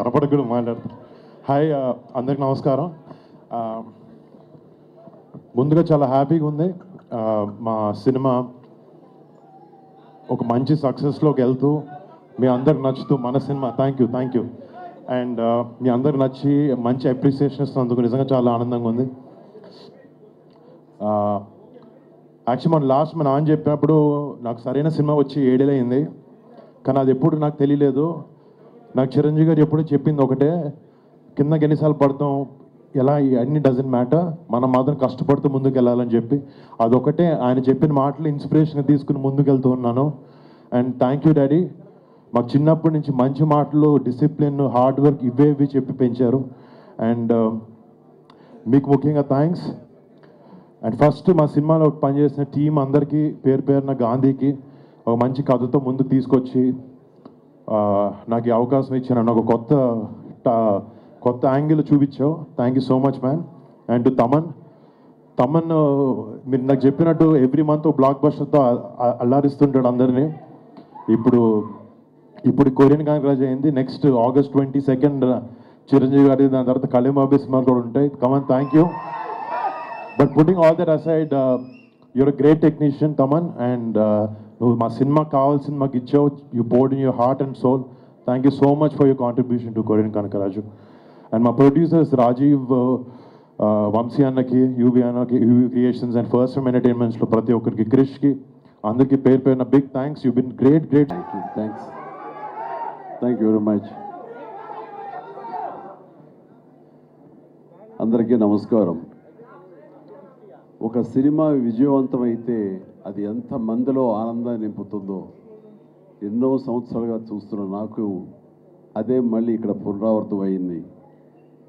కనపడకుండా మాట్లాడతాను. హాయ్, అందరికి నమస్కారం. ఆ, ముందుగా చాలా హ్యాపీగా ఉంది. మా సినిమా ఒక మంచి సక్సెస్లోకి వెళ్తూ మీ అందరికి నచ్చుతూ మన సినిమా థ్యాంక్ యూ అండ్ మీ అందరికి నచ్చి మంచి అప్రిసియేషన్ ఇస్తున్నందుకు నిజంగా చాలా ఆనందంగా ఉంది. యాక్చువల్లీ మన లాస్ట్ మా నాన్న చెప్పినప్పుడు నాకు సరైన సినిమా వచ్చి 7 ఏళ్ళు అయింది, కానీ అది ఎప్పుడు నాకు తెలియలేదు. నాకు చిరంజీవి గారు ఎప్పుడు చెప్పింది ఒకటే, కిందకి ఎన్నిసార్లు పడతాం ఎలా అన్ని డజంట్ మ్యాటర్, మనం మాత్రం కష్టపడుతూ ముందుకు వెళ్ళాలని చెప్పి అదొకటే ఆయన చెప్పిన మాటలు ఇన్స్పిరేషన్గా తీసుకుని ముందుకు వెళ్తూ ఉన్నాను. అండ్ థ్యాంక్ యూ డాడీ, మాకు చిన్నప్పటి నుంచి మంచి మాటలు, డిసిప్లిన్, హార్డ్ వర్క్ ఇవి చెప్పి పెంచారు. అండ్ మీకు ముఖ్యంగా థ్యాంక్స్. అండ్ ఫస్ట్ మా సినిమాలో పనిచేసిన టీం అందరికీ పేరు పేరున, గాంధీకి ఒక మంచి కథతో ముందుకు తీసుకొచ్చి నాకు ఈ అవకాశం ఇచ్చాను, నాకు కొత్త యాంగిల్ చూపించావు. Thank you so much man. And to Thaman మీరు నాకు చెప్పినట్టు ఎవ్రీ మంత్ బ్లాక్ బస్టర్తో అల్లారిస్తుంటాడు అందరినీ. ఇప్పుడు కొరియన్ కాంగ్రాజ్ అయింది, నెక్స్ట్ August 22 చిరంజీవి గారి, దాని తర్వాత కళిమాబి సినిమాలు కూడా ఉంటాయి. Come on, thank you. But putting all that aside, you're a great technician Thaman. And నువ్వు మా సినిమాకి కావాల్సిన మాకు ఇచ్చావు. You poured in your heart and soul. Thank you so much for your contribution to Korean Kanakaraju. And మా ప్రొడ్యూసర్స్ రాజీవ్, వంశీ అన్నకి, UV అన్నకి, UV Creations and First Frame ఎంటర్టైన్మెంట్స్లో ప్రతి ఒక్కరికి, క్రిష్కి, అందరికీ పేరు పేరున big thanks. You been great. Thank you very much. అందరికీ నమస్కారం. ఒక సినిమా విజయవంతమైతే అది ఎంత మందిలో ఆనందాన్ని నింపుతుందో ఎన్నో సంవత్సరాలుగా చూస్తున్న నాకు అదే మళ్ళీ ఇక్కడ పునరావృతం అయింది.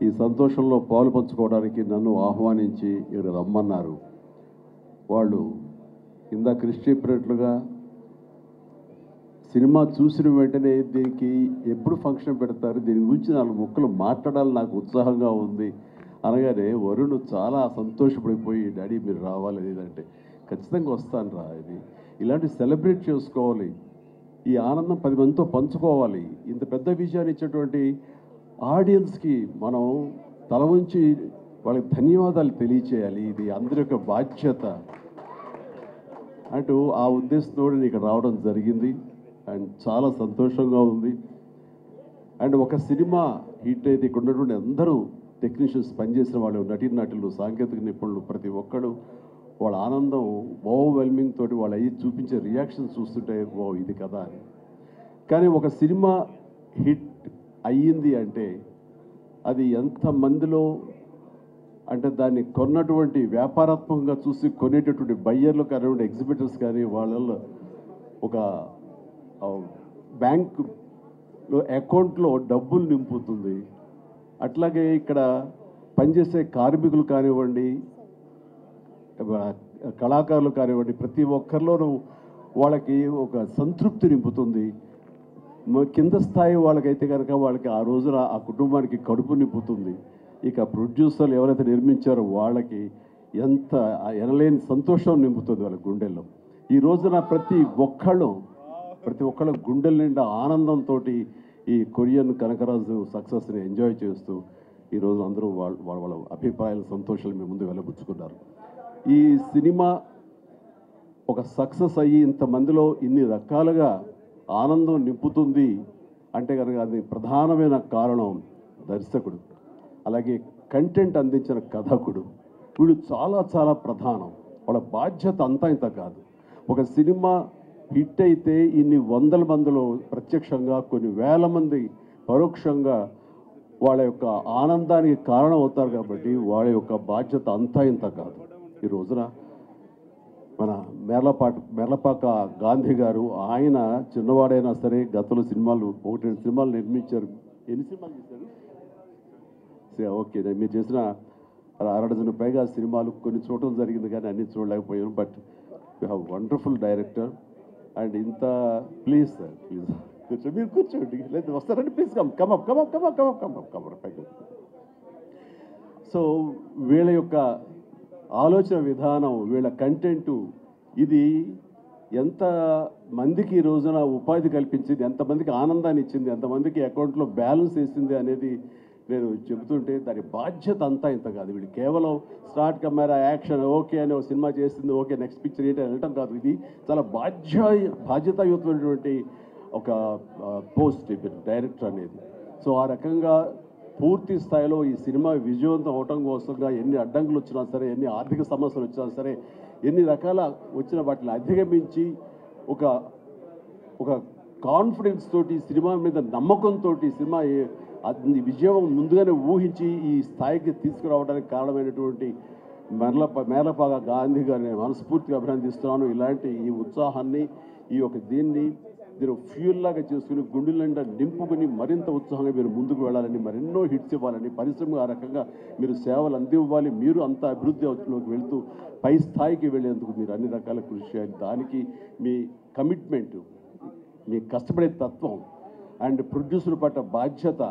ఈ సంతోషంలో పాలు పంచుకోవడానికి నన్ను ఆహ్వానించి ఇక్కడ రమ్మన్నారు. వాళ్ళు కింద క్రిష్ చెప్పినట్లుగా సినిమా చూసిన వెంటనే దీనికి ఎప్పుడు ఫంక్షన్ పెడతారు, దీని గురించి 4 ముక్కలు మాట్లాడాలని నాకు ఉత్సాహంగా ఉంది అనగానే వరుణ్ చాలా సంతోషపడిపోయి, డాడీ మీరు రావాలి లేదంటే ఖచ్చితంగా వస్తాను రా, ఇలాంటి సెలబ్రేట్ చేసుకోవాలి, ఈ ఆనందం 10 మందితో పంచుకోవాలి. ఇంత పెద్ద విజయాన్ని ఇచ్చేటువంటి ఆడియన్స్కి మనం తల ఉంచి వాళ్ళకి ధన్యవాదాలు తెలియచేయాలి. ఇది అందరి యొక్క బాధ్యత అంటూ ఆ ఉద్దేశంతో నేను ఇక్కడ రావడం జరిగింది. అండ్ చాలా సంతోషంగా ఉంది. అండ్ ఒక సినిమా హిట్ అయితే ఇక్కడ ఉన్నటువంటి అందరూ టెక్నీషియన్స్, పనిచేసిన వాళ్ళు, నటీనటులు, సాంకేతిక నిపుణులు, ప్రతి ఒక్కడు వాళ్ళ ఆనందం ఓవర్వెల్మింగ్ తోటి వాళ్ళు అయ్యి చూపించే రియాక్షన్స్ చూస్తుంటే ఓ ఇది కదా అని. కానీ ఒక సినిమా హిట్ అయ్యింది అంటే అది ఎంతమందిలో, అంటే దాన్ని కొన్నటువంటి వ్యాపారాత్మకంగా చూసి కొనేటటువంటి బయ్యర్లు కానివ్వండి, ఎగ్జిబిటర్స్ కానీ, వాళ్ళల్లో ఒక బ్యాంకులో అకౌంట్లో డబ్బులు నింపుతుంది. అట్లాగే ఇక్కడ పనిచేసే కార్మికులు కానివ్వండి, కళాకారులు కానివ్వండి, ప్రతి ఒక్కరిలోనూ వాళ్ళకి ఒక సంతృప్తి నింపుతుంది. కింద స్థాయి వాళ్ళకైతే కనుక వాళ్ళకి ఆ రోజున ఆ కుటుంబానికి కడుపు నింపుతుంది. ఇక ప్రొడ్యూసర్లు ఎవరైతే నిర్మించారో వాళ్ళకి ఎంత ఎనలేని సంతోషం నింపుతుంది వాళ్ళ గుండెల్లో. ఈ రోజున ప్రతి ఒక్కళ్ళ గుండెల నిండా ఆనందంతో ఈ కొరియన్ కనకరాజు సక్సెస్ని ఎంజాయ్ చేస్తూ ఈరోజు అందరూ వాళ్ళ అభిప్రాయాల సంతోషాలు మీ ముందు వెలబుచ్చుకున్నారు. ఈ సినిమా ఒక సక్సెస్ అయ్యి ఇంతమందిలో ఇన్ని రకాలుగా ఆనందం నింపుతుంది అంటే కనుక అది ప్రధానమైన కారణం దర్శకుడు, అలాగే కంటెంట్ అందించిన కథకుడు. వీళ్ళు చాలా చాలా ప్రధానం. వాళ్ళ బాధ్యత అంతా ఇంత కాదు. ఒక సినిమా హిట్ అయితే ఇన్ని వందల మందిలో ప్రత్యక్షంగా, కొన్ని వేల మంది పరోక్షంగా వాళ్ళ యొక్క ఆనందానికి కారణం అవుతారు. కాబట్టి వాళ్ళ యొక్క బాధ్యత అంతా ఇంత కాదు. ఈ రోజున మన మేర్లపాక గాంధీ గారు, ఆయన చిన్నవాడైనా సరే గతంలో సినిమాలు 1-2 సినిమాలు నిర్మించారు. ఎన్ని సినిమాలు చేశారు? ఓకే, మీరు చేసిన 6 డజన్ పైగా సినిమాలు కొన్ని చూడటం జరిగింది, కానీ అన్ని చూడలేకపోయాను. But you have wonderful director. And ఇంత ప్లీజ్ సార్, ప్లీజ్ కూర్చోండి, మీరు కూర్చోండి, లేదు వస్తారండి, ప్లీజ్ కమ్ పైకి. సో వీళ్ళ యొక్క ఆలోచన విధానం, వీళ్ళ కంటెంటు, ఇది ఎంత మందికి ఈ రోజున ఉపాధి కల్పించింది, ఎంతమందికి ఆనందాన్ని ఇచ్చింది, ఎంతమందికి అకౌంట్లో బ్యాలెన్స్ వేసింది అనేది నేను చెబుతుంటే దాని బాధ్యత అంతా ఇంత కాదు. వీళ్ళు కేవలం స్టార్ట్ కెమెరా యాక్షన్ ఓకే అని ఒక సినిమా చేస్తుంది, ఓకే నెక్స్ట్ పిక్చర్ ఏంటి అనటం కాదు. ఇది చాలా బాధ్యతాయుతమైనటువంటి ఒక పోస్ట్ డైరెక్టర్ అనేది. సో ఆ రకంగా పూర్తి స్థాయిలో ఈ సినిమా విజయవంతం అవటం కోసంగా ఎన్ని అడ్డంకులు వచ్చినా సరే, ఎన్ని ఆర్థిక సమస్యలు వచ్చినా సరే, ఎన్ని రకాల వచ్చిన వాటిని అధిగమించి ఒక ఒక కాన్ఫిడెన్స్ తోటి, సినిమా మీద నమ్మకంతో సినిమా అది విజయం ముందుగానే ఊహించి ఈ స్థాయికి తీసుకురావడానికి కారణమైనటువంటి మేలపాగా గాంధీ గారిని మనస్ఫూర్తిగా అభినందిస్తున్నాను. ఇలాంటి ఈ ఉత్సాహాన్ని, ఈ యొక్క దీన్ని మీరు ఫ్యూల్ లాగా చేసుకుని గుండెల నిండా నింపుకుని మరింత ఉత్సాహంగా మీరు ముందుకు వెళ్ళాలని, మరెన్నో హిట్స్ ఇవ్వాలని, పరిశ్రమ ఆ రకంగా మీరు సేవలు అందివ్వాలి. మీరు అంత అభివృద్ధిలోకి వెళ్తూ పై స్థాయికి వెళ్ళేందుకు మీరు అన్ని రకాల కృషి చేయాలి. దానికి మీ కమిట్మెంటు, మీ కష్టపడే తత్వం అండ్ ప్రొడ్యూసర్ పట్ల బాధ్యత,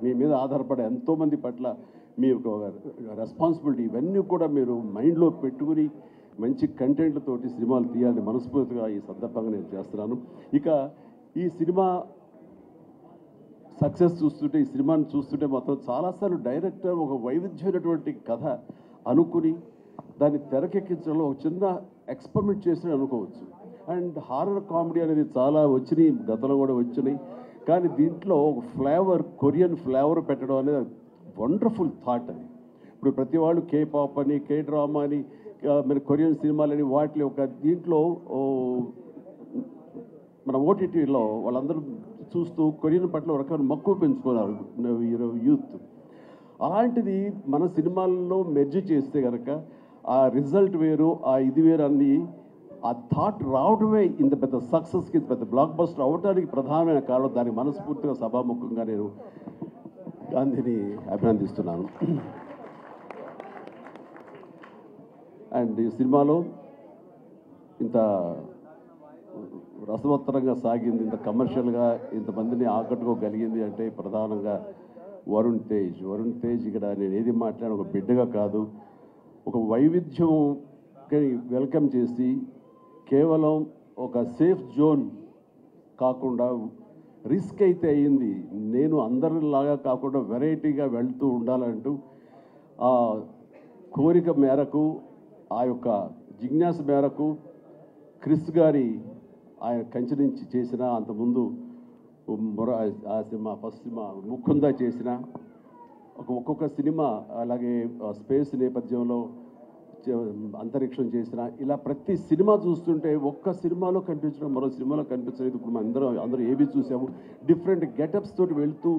మీ మీద ఆధారపడే ఎంతోమంది పట్ల మీ యొక్క రెస్పాన్సిబిలిటీ, ఇవన్నీ కూడా మీరు మైండ్లో పెట్టుకుని మంచి కంటెంట్లతోటి సినిమాలు తీయాలని మనస్ఫూర్తిగా ఈ సందర్భంగా నేను చేస్తున్నాను. ఇక ఈ సినిమా సక్సెస్ చూస్తుంటే, ఈ సినిమాని చూస్తుంటే మొత్తం చాలాసార్లు డైరెక్టర్ ఒక వైవిధ్యమైనటువంటి కథ అనుకుని దాన్ని తెరకెక్కించడంలో ఒక చిన్న ఎక్స్పెరిమెంట్ చేసి అనుకోవచ్చు. అండ్ హారర్ కామెడీ అనేది చాలా వచ్చినాయి, గతంలో కూడా వచ్చినాయి. కానీ దీంట్లో ఒక ఫ్లేవర్, కొరియన్ ఫ్లేవర్ పెట్టడం అనేది వండర్ఫుల్ థాట్ అది. ఇప్పుడు ప్రతి వాళ్ళు కే పాప్ అని, కే డ్రామా అని, మన కొరియన్ సినిమాలని, వాటి ఒక దీంట్లో మన ఓటీటీలో వాళ్ళందరూ చూస్తూ కొరియన్ పట్ల ఒక రకమైన మక్కువ పెంచుకున్నారు యూత్. అలాంటిది మన సినిమాల్లో మెర్జ్ చేస్తే కనుక ఆ రిజల్ట్ వేరు, ఆ ఇది వేరు అన్ని ఆ థాట్ రావడమే ఇంత పెద్ద సక్సెస్కి, ఇంత పెద్ద బ్లాక్ బస్టర్ అవడానికి ప్రధానమైన కారణం. దానికి మనస్ఫూర్తిగా సభాముఖంగా నేను గాంధీని అభినందిస్తున్నాను. అండ్ ఈ సినిమాలో ఇంత రసవత్తరంగా సాగింది, ఇంత కమర్షియల్గా ఇంతమందిని ఆకట్టుకోగలిగింది అంటే ప్రధానంగా వరుణ్ తేజ్ ఇక్కడ నేను ఏది మాట్లాడిన ఒక బిడ్డగా కాదు, ఒక వైవిధ్యం వెల్కమ్ చేసి కేవలం ఒక సేఫ్ జోన్ కాకుండా రిస్క్ అయితే అయ్యింది, నేను అందరిలాగా కాకుండా వెరైటీగా వెళ్తూ ఉండాలంటూ ఆ కోరిక మేరకు, ఆ యొక్క జిజ్ఞాస మేరకు క్రిస్ గారి ఆయన కంచి నుంచి చేసిన, అంతకుముందు ఆ సినిమా ఫస్ట్ సినిమా ముకుందా చేసిన ఒక్కొక్క సినిమా, అలాగే స్పేస్ నేపథ్యంలో అంతరిక్షం చేసిన, ఇలా ప్రతి సినిమా చూస్తుంటే ఒక్క సినిమాలో కనిపించడం మరో సినిమాలో కనిపించలేదు. ఇప్పుడు మనం అందరూ ఏవి చూసాము, డిఫరెంట్ గెటప్స్ తోటి వెళ్తూ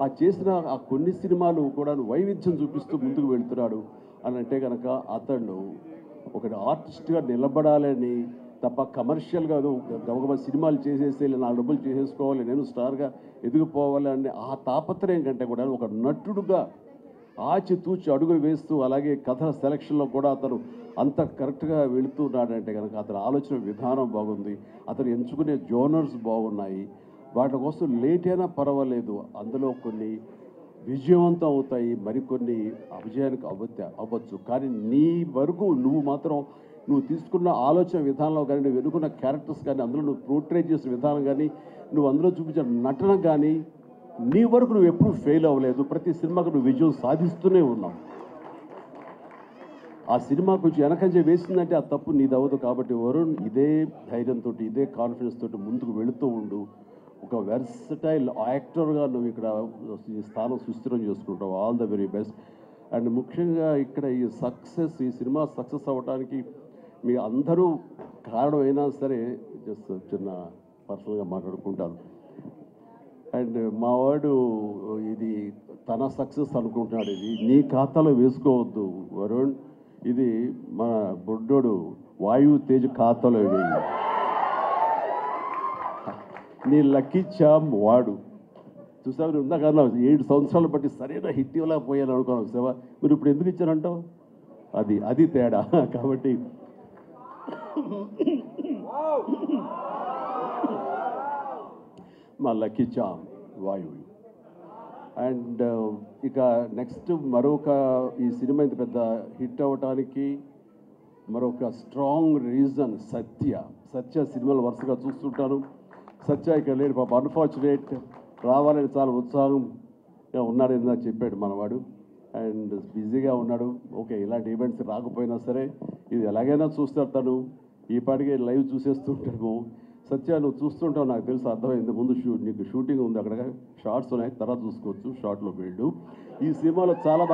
ఆ చేసిన ఆ కొన్ని సినిమాలు కూడా వైవిధ్యం చూపిస్తూ ముందుకు వెళ్తున్నాడు అని అంటే కనుక అతను ఒక ఆర్టిస్ట్గా నిలబడాలని తప్ప కమర్షియల్గా గబగబా సినిమాలు చేసేసి నా డబ్బులు చేసేసుకోవాలి, నేను స్టార్గా ఎదిగిపోవాలి అనే ఆ తాపత్రయం కంటే కూడా ఒక నటుడుగా ఆచితూచి అడుగులు వేస్తూ, అలాగే కథల సెలక్షన్లో కూడా అతను అంత కరెక్ట్గా వెళుతున్నాడంటే కనుక అతని ఆలోచన విధానం బాగుంది, అతను ఎంచుకునే జోనర్స్ బాగున్నాయి. వాటి కోసం లేట్ అయినా పర్వాలేదు, అందులో కొన్ని విజయవంతం అవుతాయి, మరికొన్ని అవిజయానికి అవ్వచ్చు. కానీ నీ వరకు నువ్వు మాత్రం నువ్వు తీసుకున్న ఆలోచన విధానంలో కానీ, నువ్వు ఎన్నుకున్న క్యారెక్టర్స్ కానీ, అందులో నువ్వు పోర్ట్రే చేసిన విధానం కానీ, నువ్వు అందులో చూపించిన నటన కానీ, నీ వరకు నువ్వు ఎప్పుడూ ఫెయిల్ అవ్వలేదు. ప్రతి సినిమాకు నువ్వు విజయం సాధిస్తూనే ఉన్నావు. ఆ సినిమా కొంచెం వెనకంజ వేసిందంటే ఆ తప్పు నీదవ్వదు. కాబట్టి వరుణ్ ఇదే ధైర్యంతో, ఇదే కాన్ఫిడెన్స్ తోటి ముందుకు వెళుతూ ఉండు. ఒక వెర్సటైల్ యాక్టర్గా నువ్వు ఇక్కడ ఈ స్థానం సుస్థిరం చేసుకుంటావు. All the very best. And ముఖ్యంగా ఇక్కడ ఈ సినిమా సక్సెస్ అవ్వడానికి మీ అందరూ కారణమైనా సరే, జస్ట్ చిన్న పర్సనల్గా మాట్లాడుకుంటాను. అండ్ మా వాడు ఇది తన సక్సెస్ అనుకుంటున్నాడు, ఇది నీ ఖాతాలో వేసుకోవద్దు వరుణ్, ఇది మన బుడ్డోడు వాయువు తేజ్ ఖాతాలో వేయి. నీ లక్కీ చామ్ వాడు చూసావు, ఉందా కదా 7 సంవత్సరాలు బట్టి సరైన హిట్ ఇవ్వలేకపోయాను అనుకున్నాను సేవ, మీరు ఇప్పుడు ఎందుకు ఇచ్చారంటావు, అది తేడా. కాబట్టి మా లక్కీ చామ్ వాయువు. అండ్ ఇక నెక్స్ట్ మరొక ఈ సినిమా ఇంత పెద్ద హిట్ అవ్వటానికి మరొక స్ట్రాంగ్ రీజన్ సత్య సినిమాలు వరుసగా చూస్తుంటాను. సత్య ఇక్కడ లేడు పాప, అన్ఫార్చునేట్. రావాలని చాలా ఉత్సాహంగా ఉన్నాడని నాకు చెప్పాడు మనవాడు. అండ్ బిజీగా ఉన్నాడు. ఓకే, ఇలాంటి ఈవెంట్స్ రాకపోయినా సరే ఇది ఎలాగైనా చూస్తాడు తను. ఈ పాటికి లైవ్ చూసేస్తుంటాము. సత్య నువ్వు చూస్తుంటావు, నాకు తెలుసు, అర్థమైంది. ముందు నీకు షూటింగ్ ఉంది, అక్కడ షార్ట్స్ ఉన్నాయి, తర్వాత చూసుకోవచ్చు, షార్ట్లో వెళ్ళు. ఈ సినిమాలో చాలా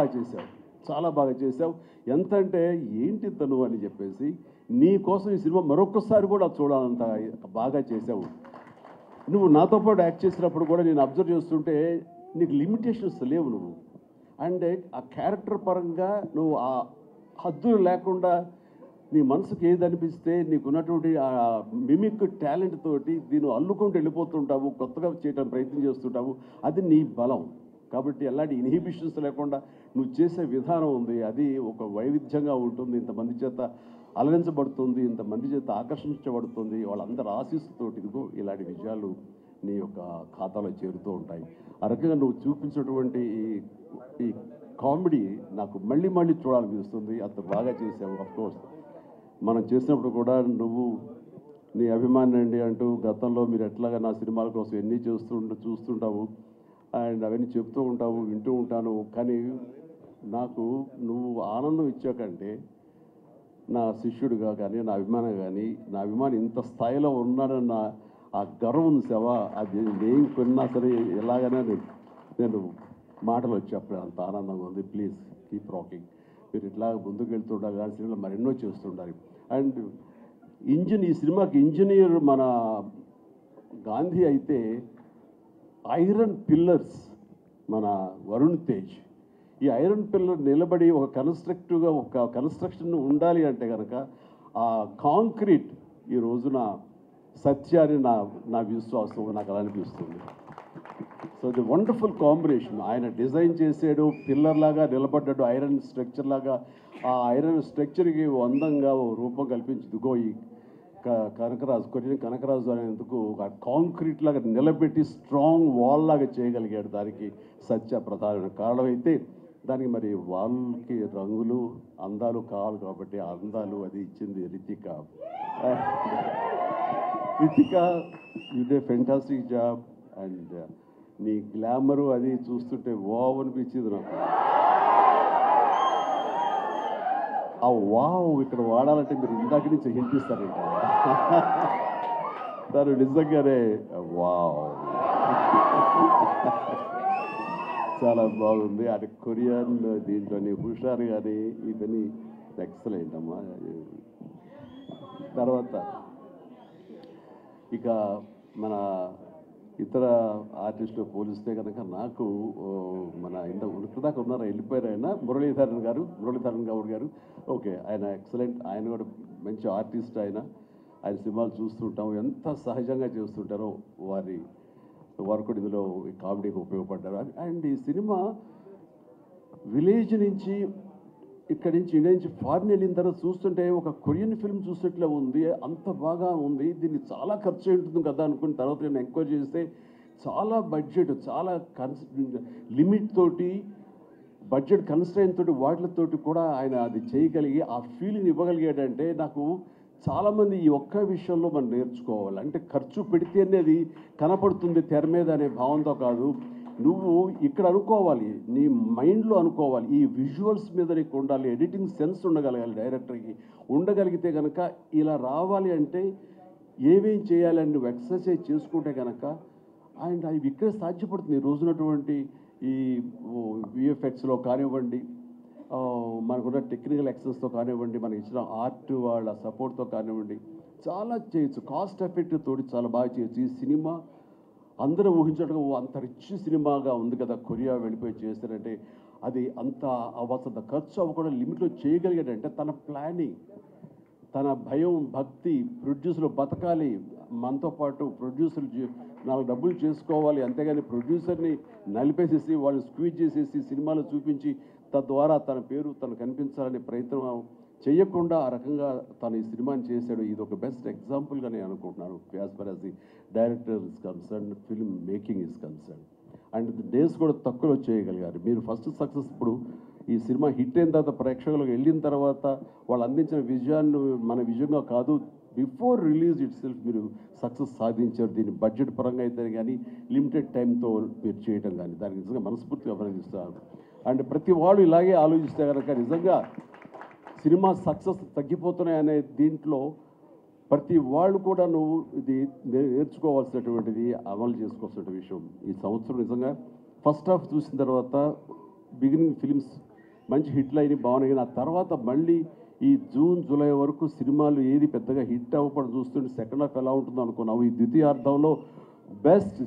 బాగా చేసావు. ఎంత అంటే ఏంటి తను అని చెప్పేసి నీ కోసం ఈ సినిమా మరొకసారి కూడా చూడాలంత బాగా చేసావు. నువ్వు నాతో పాటు యాక్ట్ చేసినప్పుడు కూడా నేను అబ్జర్వ్ చేస్తుంటే నీకు లిమిటేషన్స్ లేవు నువ్వు. అండ్ ఆ క్యారెక్టర్ పరంగా నువ్వు ఆ హద్దులు లేకుండా నీ మనసుకు ఏది అనిపిస్తే నీకున్నటువంటి ఆ మిమిక్ టాలెంట్ తోటి దీన్ని అల్లుకుంటూ వెళ్ళిపోతుంటావు, కొత్తగా చేయడానికి ప్రయత్నం చేస్తుంటావు. అది నీ బలం. కాబట్టి ఎలాంటి ఇన్హిబిషన్స్ లేకుండా నువ్వు చేసే విధానం ఉంది, అది ఒక వైవిధ్యంగా ఉంటుంది. ఇంతమంది చేత అలరించబడుతుంది, ఇంతమంది చేత ఆకర్షించబడుతుంది. వాళ్ళందరూ ఆశీస్సుతోటి ఇదిగో ఇలాంటి విజయాలు నీ యొక్క ఖాతాలో చేరుతూ ఉంటాయి. ఆ రకంగా నువ్వు చూపించినటువంటి ఈ కామెడీ నాకు మళ్ళీ మళ్ళీ చూడాలనిపిస్తుంది. అంత బాగా చేసావు. అఫ్కోర్స్ మనం చేసినప్పుడు కూడా నువ్వు నీ అభిమాని అండి అంటూ గతంలో మీరు ఎట్లాగా నా సినిమాల కోసం ఎన్ని చూస్తుంటావు అండ్ అవన్నీ చెప్తూ ఉంటావు, వింటూ ఉంటాను. కానీ నాకు నువ్వు ఆనందం ఇచ్చాకంటే నా శిష్యుడిగా కానీ నా అభిమాని ఇంత స్థాయిలో ఉన్నాడన్న ఆ గర్వం ఉంది సేవా. అది నేను కొన్నా సరే ఎలాగైనా నేను మాటలు చెప్పాను, అంత ఆనందంగా ఉంది. Please keep rocking. మీరు ఇట్లా ముందుకు వెళ్తుండాలి, కానీ సినిమాలో మరెన్నో చేస్తుండాలి. అండ్ ఈ సినిమాకి ఇంజనీర్ మన గాంధీ అయితే ఐరన్ పిల్లర్స్ మన వరుణ్ తేజ్. ఈ ఐరన్ పిల్లర్ నిలబడి ఒక కన్స్ట్రక్షన్ ఉండాలి అంటే కనుక ఆ కాంక్రీట్ ఈ రోజున సత్యాన్ని నా విశ్వాసం, నాకు అలా అనిపిస్తుంది. So the wonderful combination. ఆయన డిజైన్ చేసాడు, పిల్లర్ లాగా నిలబడ్డాడు, ఐరన్ స్ట్రక్చర్ లాగా. ఆ ఐరన్ స్ట్రక్చర్కి అందంగా రూపం కల్పించుకో ఈ కొరియన్ కనకరాజు అనేందుకు ఒక కాంక్రీట్ లాగా నిలబెట్టి స్ట్రాంగ్ వాల్ లాగా చేయగలిగాడు. దానికి సత్య ప్రధానమైన కారణం అయితే దానికి మరి వాళ్ళకి రంగులు అందాలు కావాలి కాబట్టి ఆ అందాలు అది ఇచ్చింది Ritika. You day fantastic job. And నీ గ్లామరు అది చూస్తుంటే వావ్ అనిపించింది నాకు. ఆ వావ్ ఇక్కడ వాడాలంటే మీరు ఇందాక నుంచి హింట్ ఇస్తారంట. దాని నిజంగానే వావ్ చాలా బాగుంది. అది కొరియన్ దీంట్లోని హుషారు కానీ ఇవన్నీ ఎక్సలెంట్ అమ్మా. తర్వాత ఇక మన ఇతర ఆర్టిస్టులు పోలిస్తే కనుక నాకు మన దాకా ఉన్నారు, వెళ్ళిపోయారు ఆయన, మురళీధరన్ గౌడ్ గారు. ఓకే, ఆయన ఎక్సలెంట్. ఆయన కూడా మంచి ఆర్టిస్ట్. ఆయన సినిమాలు చూస్తుంటాం, ఎంత సహజంగా చేస్తుంటారో వారు కూడా ఇందులో ఈ కామెడీకి ఉపయోగపడ్డారు. అండ్ ఈ సినిమా విలేజ్ నుంచి ఇక్కడి నుంచి ఇండియా నుంచి ఫారిన్ వెళ్ళిన తర్వాత చూస్తుంటే ఒక కొరియన్ ఫిల్మ్ చూసినట్లే ఉంది, అంత బాగా ఉంది. దీన్ని చాలా ఖర్చు ఉంటుంది కదా అనుకున్న తర్వాత నేను ఎంక్వైరీ చేస్తే చాలా బడ్జెట్, చాలా లిమిట్ తోటి, బడ్జెట్ కన్స్ట్రైన్ తోటి, వాటితోటి కూడా ఆయన అది చేయగలిగి ఆ ఫీలింగ్ ఇవ్వగలిగాడంటే నాకు చాలామంది ఈ ఒక్క విషయంలో మనం నేర్చుకోవాలి. అంటే ఖర్చు పెడితే అనేది కనపడుతుంది తెర మీద అనే భావంతో కాదు, నువ్వు ఇక్కడ అనుకోవాలి, నీ మైండ్లో అనుకోవాలి. ఈ విజువల్స్ మీద నీకు ఉండాలి, ఎడిటింగ్ సెన్స్ ఉండగలగాలి, డైరెక్టర్కి ఉండగలిగితే కనుక ఇలా రావాలి అంటే ఏమేం చేయాలని నువ్వు ఎక్సర్సైజ్ చేసుకుంటే కనుక అండ్ అవి ఇక్కడే సాధ్యపడుతుంది. ఈ రోజునటువంటి ఈ విఎఫ్ఎక్స్లో కానివ్వండి, మనకున్న టెక్నికల్ ఎక్సెస్తో కానివ్వండి, మనకి ఇచ్చిన ఆర్ట్ వాళ్ళ సపోర్ట్తో కానివ్వండి, చాలా చేయొచ్చు. కాస్ట్ ఎఫెక్ట్ తోటి చాలా బాగా చేయొచ్చు. ఈ సినిమా అందరూ ఊహించడం అంత రిచ్ సినిమాగా ఉంది కదా, కొరియా వెళ్ళిపోయి చేస్తారంటే అది అంత అవ్వాల్సినంత ఖర్చు అవ్వకుండా లిమిట్లో చేయగలిగాడంటే తన ప్లానింగ్, తన భయం, భక్తి, ప్రొడ్యూసర్లు బతకాలి, మనతో పాటు ప్రొడ్యూసర్లు 4 డబ్బులు చేసుకోవాలి, అంతేగాని ప్రొడ్యూసర్ని నలిపేసేసి వాళ్ళు స్క్వీజ్ చేసేసి సినిమాలు చూపించి తద్వారా తన పేరు తను కనిపించాలనే ప్రయత్నం చేయకుండా ఆ రకంగా తను ఈ సినిమాని చేశాడు. ఇది ఒక బెస్ట్ ఎగ్జాంపుల్గా నేను అనుకుంటున్నాను as for as the director is concern, film making is concern. And days కూడా తక్కువలో చేయగలిగారు. మీరు ఫస్ట్ సక్సెస్ ఇప్పుడు ఈ సినిమా హిట్ అయిన తర్వాత ప్రేక్షకులకు వెళ్ళిన తర్వాత వాళ్ళు అందించిన విజయాన్ని మన విజయంగా కాదు, బిఫోర్ రిలీజ్ ఇట్ సెల్ఫ్ మీరు సక్సెస్ సాధించారు. దీన్ని బడ్జెట్ పరంగా అయితే కానీ లిమిటెడ్ టైంతో మీరు చేయడం కానీ దానికి నిజంగా మనస్ఫూర్తిగా అభినందిస్తాను. అండ్ ప్రతి వాళ్ళు ఇలాగే ఆలోచిస్తే కనుక నిజంగా సినిమా సక్సెస్ తగ్గిపోతున్నాయనే దీంట్లో ప్రతి వాళ్ళు కూడా నువ్వు ఇది నేర్చుకోవాల్సినటువంటిది, అమలు చేసుకోవాల్సిన విషయం. ఈ సంవత్సరం నిజంగా ఫస్ట్ హాఫ్ చూసిన తర్వాత బిగినింగ్ ఫిలిమ్స్ మంచి హిట్లు అయినాయి, బాగున్నాయి. ఆ తర్వాత మళ్ళీ ఈ జూన్ జూలై వరకు సినిమాలు ఏది పెద్దగా హిట్ అవ్వడం చూస్తుంటే సెకండ్ హాఫ్ ఎలా ఉంటుందో అనుకున్నావు. ఈ ద్వితీయార్థంలో బెస్ట్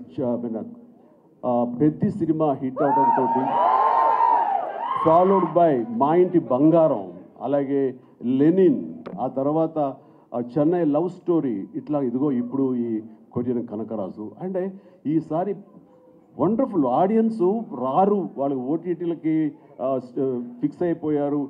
పెద్ద సినిమా హిట్ అవడంతో ఫాలోడ్ బై మా ఇంటి బంగారం, అలాగే లెనిన్, ఆ తర్వాత చెన్నై లవ్ స్టోరీ, ఇట్లా ఇదిగో ఇప్పుడు ఈ కొరియన్ కనకరాజు. అంటే ఈసారి వండర్ఫుల్ ఆడియన్స్ రారు, వాళ్ళు ఓటీటీలకి ఫిక్స్ అయిపోయారు.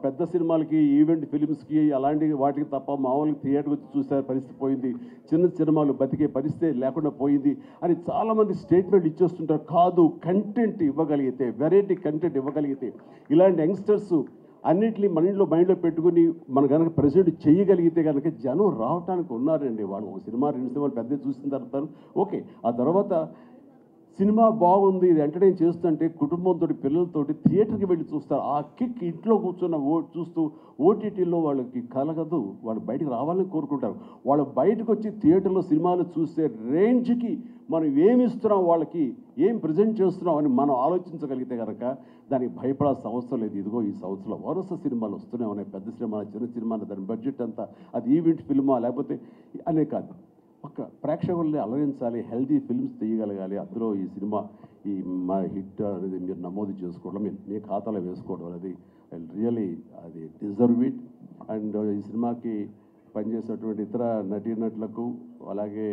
పెద్ద సినిమాలకి, ఈవెంట్ ఫిలిమ్స్కి అలాంటి వాటికి తప్ప మామూలుగా థియేటర్కి వచ్చి చూసే పరిస్థితి పోయింది. చిన్న సినిమాలు బతికే పరిస్థితి లేకుండా పోయింది అని చాలామంది స్టేట్మెంట్ ఇచ్చేస్తుంటారు. కాదు, కంటెంట్ ఇవ్వగలిగితే, వెరైటీ కంటెంట్ ఇవ్వగలిగితే, ఇలాంటి యంగ్స్టర్స్ అన్నింటినీ మైండ్లో పెట్టుకుని మన కనుక ప్రెజెంట్ చేయగలిగితే కనుక జనం రావడానికి ఉన్నారండి. వాళ్ళు ఒక సినిమా 2 సినిమాలు పెద్ద చూసిన తర్వాత ఓకే, ఆ తర్వాత సినిమా బాగుంది, ఇది ఎంటర్టైన్ చేస్తుంటే కుటుంబంతో పిల్లలతోటి థియేటర్కి వెళ్ళి చూస్తారు. ఆ కిక్ ఇంట్లో కూర్చున్న చూస్తూ ఓటీటీలో వాళ్ళకి కలగదు, వాళ్ళు బయటకు రావాలని కోరుకుంటారు. వాళ్ళు బయటకు వచ్చి థియేటర్లో సినిమాలు చూసే రేంజ్కి మనం ఏమి ఇస్తున్నాం, వాళ్ళకి ఏం ప్రజెంట్ చేస్తున్నాం అని మనం ఆలోచించగలిగితే కనుక దానికి భయపడాల్సిన అవసరం లేదు. ఇదిగో ఈ సంవత్సరంలో వరుస సినిమాలు వస్తూనే ఉన్నాయి, పెద్ద సినిమాలు, చిన్న సినిమాలు, దాని బడ్జెట్ అంతా అది ఈవెంట్ ఫిల్మా లేకపోతే అనే కాదు, ఒక ప్రేక్షకుల్ని అలరించాలి, హెల్దీ ఫిల్మ్స్ తీయగలగాలి. అందులో ఈ సినిమా ఈ మా హిట్ అనేది మీరు నమోదు చేసుకోవడం, మీ ఖాతాలో వేసుకోవడం అనేది రియలీ అది డిజర్వ్ ఇట్. అండ్ ఈ సినిమాకి పనిచేసేటువంటి ఇతర నటీనటులకు, అలాగే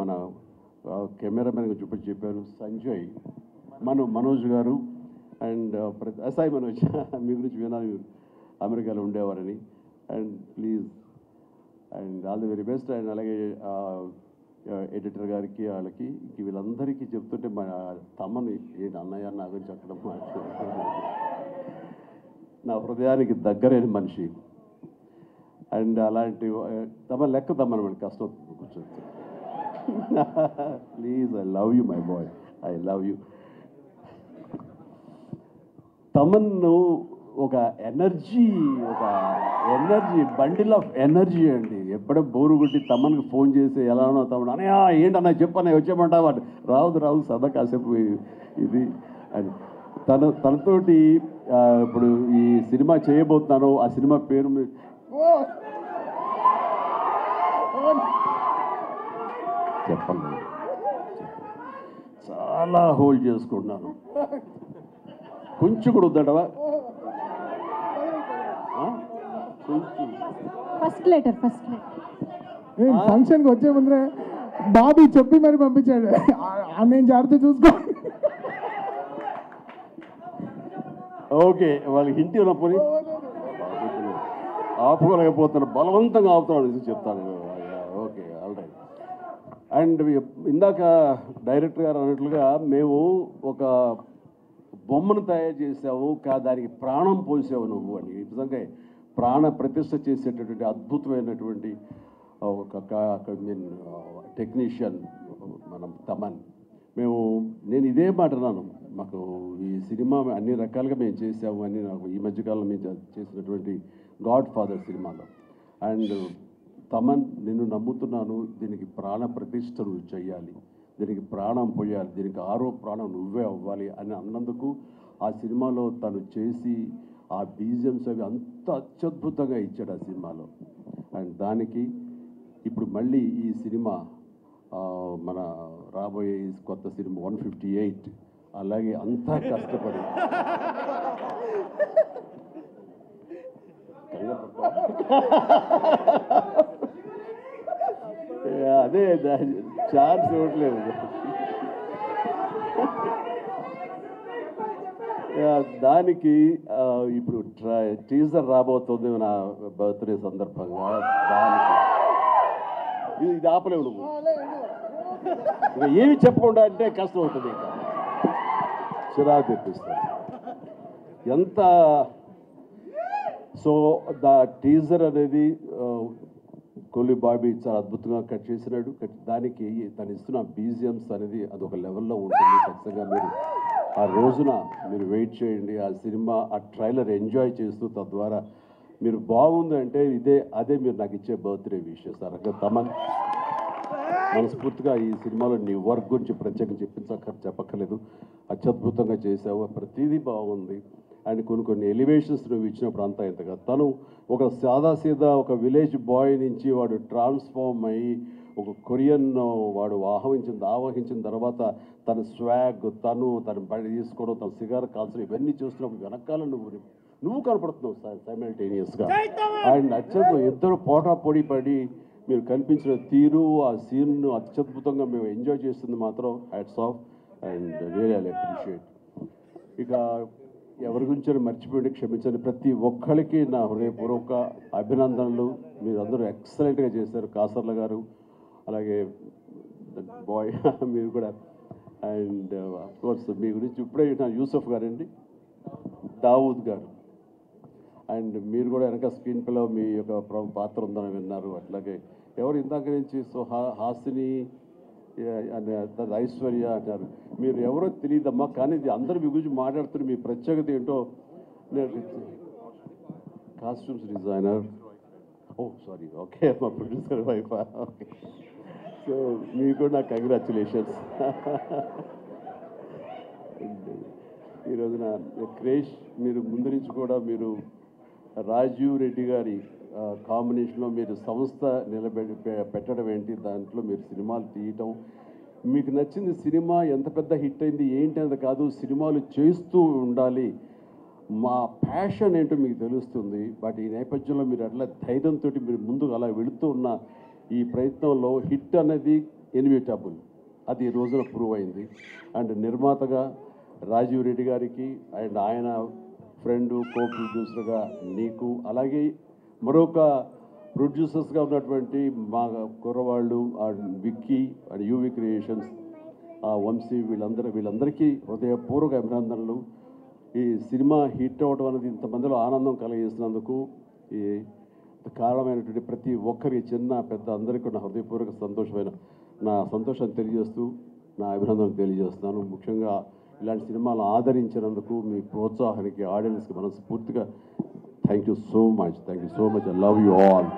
మన కెమెరామెన్గా చెప్పారు సంజయ్, మనోజ్ గారు, అండ్ అసాయి మనోజ్, మీ గురించి వినాలి, మీరు అమెరికాలో ఉండేవారని. And please and all the very best. And అలాగే ఎడిటర్ గారికి, వాళ్ళకి వీళ్ళందరికీ చెప్తుంటే మా తమ్మని ఏంటి అన్నయ్య నా గురించి చెప్పడం నా హృదయానికి దగ్గరైన మనిషి. అండ్ అలాంటి తమ లెక్క తమ్మని కష్టం కూర్చొని please, I love you my boy, I love you. తమన్ను ఒక ఎనర్జీ బండిల్ ఆఫ్ ఎనర్జీ అండి. ఎప్పుడో బోరు కొట్టి తమ్మనికి ఫోన్ చేసి ఎలా ఉన్నావు తమ్ముడు, అన్నయ్య ఏంటన్నా చెప్పన్నయ్య వచ్చేమంటావా, రాదు సదా కాసేపు ఇది అని తనతోటి ఇప్పుడు ఈ సినిమా చేయబోతున్నాను. ఆ సినిమా పేరు చెప్పండి, చాలా హోల్డ్ చేసుకుంటున్నాను. కొంచెం కూడా వద్దంటవా, ఫస్ట్ లెటర్ ఫంక్షన్కి వచ్చే ముందరే బాబీ చెప్పి మరి పంపించాడు, నేను జాగ్రత్త చూసుకో. ఓకే, వాళ్ళకి ఇంటి ఉన్న పోనీ ఆపుకోలేకపోతున్నారు, బలవంతంగా ఆపుతున్నాడు చెప్తాను. Okay, all right. అండ్ ఇందాక డైరెక్టర్ గారు అన్నట్లుగా మేము ఒక బొమ్మను తయారు చేసావు, దానికి ప్రాణం పోసావు నువ్వు అని. నిజంగా ప్రాణ ప్రతిష్ఠ చేసేటటువంటి అద్భుతమైనటువంటి ఒక టెక్నీషియన్ మనం తమన్. నేను ఇదే మాట అన్నాను, మాకు ఈ సినిమా అన్ని రకాలుగా మేము చేసాము అని. నాకు ఈ మధ్యకాలంలో మేము చేసినటువంటి గాడ్ ఫాదర్ సినిమాలో. అండ్ తమన్, నిన్ను నమ్ముతున్నాను, దీనికి ప్రాణ ప్రతిష్ఠ నువ్వు చేయాలి, దీనికి ప్రాణం పోయాలి, దీనికి ఆరో ప్రాణం నువ్వే అవ్వాలి అని అన్నందుకు ఆ సినిమాలో తను చేసి ఆ బీజిఎమ్స్ అవి అంత అత్యద్భుతంగా ఇచ్చాడు ఆ సినిమాలో. అండ్ దానికి ఇప్పుడు మళ్ళీ ఈ సినిమా మన రాబోయే కొత్త సినిమా 158 అలాగే అంతా కష్టపడి అదే ఛాన్స్ ఇవ్వట్లేదు. దానికి ఇప్పుడు టీజర్ రాబోతుంది నా బర్త్డే సందర్భంగా. దానికి ఇది ఆపలేవు నువ్వు, ఇక ఏమి చెప్పకుండా అంటే కష్టం అవుతుంది, ఇంకా చిరాకు తెప్పిస్తాను. ఎంత సో ద టీజర్ అనేది కొల్లి బాబీ చాలా అద్భుతంగా కట్ చేసినాడు. దానికి తను ఇస్తున్న బీజిఎమ్స్ అనేది అదొక లెవెల్లో ఉంటుంది. ఖచ్చితంగా మీరు ఆ రోజున మీరు వెయిట్ చేయండి. ఆ సినిమా ఆ ట్రైలర్ ఎంజాయ్ చేస్తూ తద్వారా మీరు బాగుంది అంటే అదే మీరు నాకు ఇచ్చే బర్త్డే విషయం సార్. అంటే తమన్ మనస్ఫూర్తిగా ఈ సినిమాలో నీ వర్క్ గురించి ప్రత్యేకంగా చెప్పక్కర్లేదు. అత్యద్భుతంగా చేసావు, ప్రతిదీ బాగుంది. అండ్ కొన్ని ఎలివేషన్స్ నువ్వు ఇచ్చినప్పుడు అంతా ఇంతగా తను ఒక సాదాసీదా ఒక విలేజ్ బాయ్ నుంచి వాడు ట్రాన్స్ఫార్మ్ అయ్యి ఒక కొరియన్ వాడు ఆవహించిన తర్వాత తన స్వాగ్ తను బయట తీసుకోవడం, తన సిగార్ కాల్చడం ఇవన్నీ చూస్తున్నప్పుడు వెనకాల నువ్వు కనపడుతున్నావు సార్ సైమల్టేనియస్గా. అండ్ అత్యంత ఇద్దరు పొడి పడి మీరు కనిపించిన తీరు ఆ సీన్ను అత్యద్భుతంగా మేము ఎంజాయ్ చేస్తుంది మాత్రం hats off and really I appreciate. ఇక ఎవరి గురించి మర్చిపోయి క్షమించండి. ప్రతి ఒక్కరికి నా హృదయపూర్వక అభినందనలు. మీరు అందరూ ఎక్సలెంట్గా చేశారు. కాసర్ల గారు అలాగే బాయ్ మీరు కూడా. అండ్ అఫ్కోర్స్ మీ గురించి ఇప్పుడే నా యూసఫ్ గారండి, దావూద్ గారు. అండ్ మీరు కూడా వెనక స్క్రీన్ ప్లేలో మీ యొక్క పాత్ర ఉందని విన్నారు. అట్లాగే ఎవరు ఇందాక నుంచి హాసిని ఐశ్వర్య అంటారు. మీరు ఎవరో తెలియదమ్మా, కానీ ఇది అందరూ మీ గురించి మాట్లాడుతున్నారు. మీ ప్రత్యేకత ఏంటో కాస్ట్యూమ్స్ డిజైనర్. ఓ సారీ, ఓకే, మా ప్రొడ్యూసర్ వైఫ్. ఓకే, సో మీకు కూడా నాకు కంగ్రాచులేషన్స్. ఈరోజున క్రేష్ మీరు ముందు నుంచి కూడా మీరు రాజీవ్ రెడ్డి గారి కాంబినేషన్లో మీరు సంస్థ పెట్టడం ఏంటి, దాంట్లో మీరు సినిమాలు తీయటం, మీకు నచ్చింది సినిమా ఎంత పెద్ద హిట్ అయింది ఏంటి అనేది కాదు, సినిమాలు చేస్తూ ఉండాలి, మా ప్యాషన్ ఏంటో మీకు తెలుస్తుంది. బట్ ఈ నేపథ్యంలో మీరు అట్లా ధైర్యంతో మీరు ముందుకు అలా వెళుతూ ఉన్న ఈ ప్రయత్నంలో హిట్ అనేది ఇన్విటబుల్, అది ఈ రోజున ప్రూవ్ అయింది. అండ్ నిర్మాతగా రాజీవ్ రెడ్డి గారికి అండ్ ఆయన ఫ్రెండ్ కో ప్రొడ్యూసర్గా నీకు, అలాగే మరొక ప్రొడ్యూసర్స్గా ఉన్నటువంటి మా కుర్రవాళ్ళు Vicky and UV Creations, Vamsi, వీళ్ళందరికీ హృదయపూర్వక అభినందనలు. ఈ సినిమా హిట్ అవ్వడం అనేది ఇంతమందిలో ఆనందం కలిగిస్తున్నందుకు ఈ కారణమైనటువంటి ప్రతి ఒక్కరి చిన్న పెద్ద అందరికీ నా హృదయపూర్వక నా సంతోషాన్ని తెలియజేస్తూ నా అభినందనలు తెలియజేస్తున్నాను. ముఖ్యంగా ఇలాంటి సినిమాలు ఆదరించినందుకు మీ ప్రోత్సాహానికి ఆడియన్స్కి మనస్ఫూర్తిగా thank you so much. I love you all.